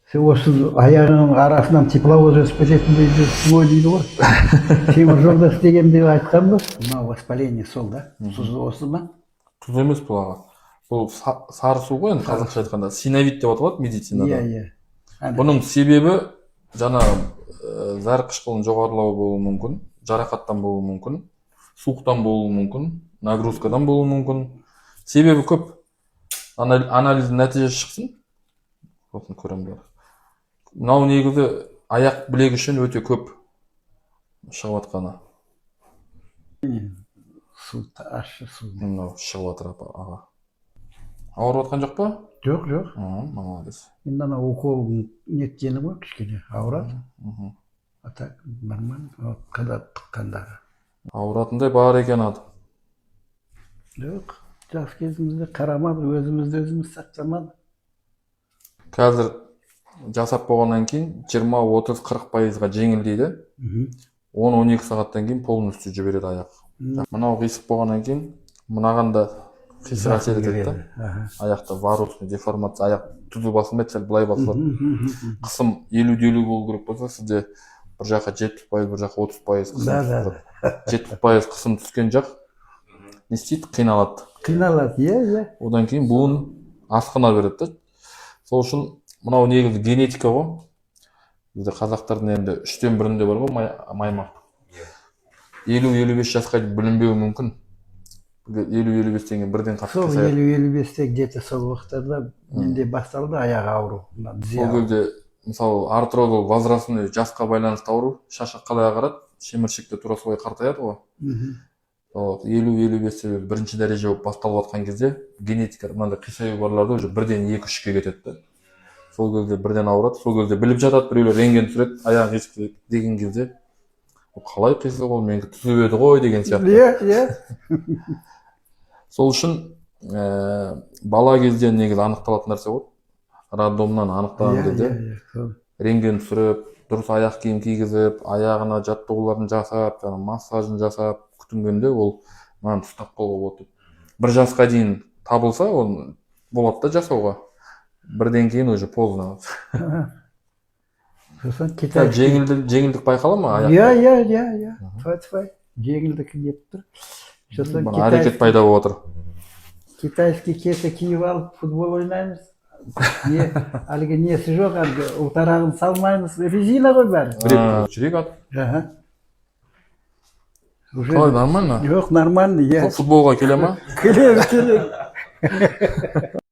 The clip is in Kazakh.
Сен осы аяғыңның арасынан тепловоз өсіп кететіндей свой дейді ғой. Темір жолда істеген деп айтқан ба? Мынау воспаление сол да. Тұзы осы ма? Тұз емес бұл аға. Бұл сары су ғой, енді қазақша айтқанда синовит деп аталады медицинада. Иә. Бұның себебі жаңағы зәр қышқылының жоғарылауы болуы мүмкін, жарақаттан болуы мүмкін, суықтан болуы мүмкін, нагрузкадан болуы мүмкін. Себебі көп. Анализдің нәтижесі шықсын. Сосын көремін. Мынау негізі аяқ білек үшін өте көп шығып жатқаны. Су, ащы су. Мынау шығып жатыр аға. Ауырып жатқан жоқ па? Жоқ. Молодец. Енді ана укол неткені ғой кішкене ауырады. А так нормально. Вот когда тыққандағы. Ауыратындай бар екен ады. Жоқ, жас кезімізде қарамады, өзіміз сақтамады. Қазір жасап болғаннан кейін 20-30-40%-ға жеңілдейді. 10-12 сағаттан кейін полностью жібереді аяқ. Мынау қисық болғаннан кейін мынаған да қисық әсер етеді. Аяқта варусный деформация, аяқ түзу басылмайды, сәл былай басылады. Қысым 50-50 болу керек болса, сізде бір жаққа 70%, бір жаққа 30% қысым. 70% қысым түскен жақ не істейді? Қиналады. Иә. Одан кейін буын асқына береді. Сол үшін мынау негізі генетика ғой. Бізде қазақтардың енді 3-тен 1-інде бар ғой маймақ. 50-55 жасқа дейін білінбеуі мүмкін. 50-55-тен кейін бірден қатты сол 50-55-те где-то сол уақыттарда менде басталды аяқ ауру. Сол кезде мысалы артрозы возрастный жасқа байланысты ауру, шашы қалай ағарады, шеміршекте тура солай қартаяды ғой. 50-55-те бірінші дәреже болып басталып жатқан кезде генетика мынандай қисаю барларды уже бірден 2-3-ке кетеді. Сол кезде бірден ауырады, сол кезде біліп жатады, біреулер рентген түсіреді, аяқ қисық деген кезде қалай қисық ол менікі түзіп еді ғой деген сияқты. Иә. Сол үшін бала кезде негізі анықталатын нәрсе ғой. Роддомнан анықтаған кезде рентген түсіріп, дұрыс аяқ киім кигізіп, аяғына жаттығуларын жасап, массажын жасап күтінгенде ол мынаны ұстап қалуға болады. Бір жасқа дейін табылса, ол болады да жасауға. Бірден кейін уже поздно. Жеңілдік байқала ма аяқта? Иә. Твай. Жеңілдік деп тұр. Әрекет пайда болып отыр. Китайский кесе киіп алып футбол ойнаймыз. Әлгі несі жоқ, әлгі ұлтарағын салмаймыз. Резина ғой бәрі. Жүрек ат. Қалай, нормально? Жоқ, нормально. Футболға келе ма? Келе.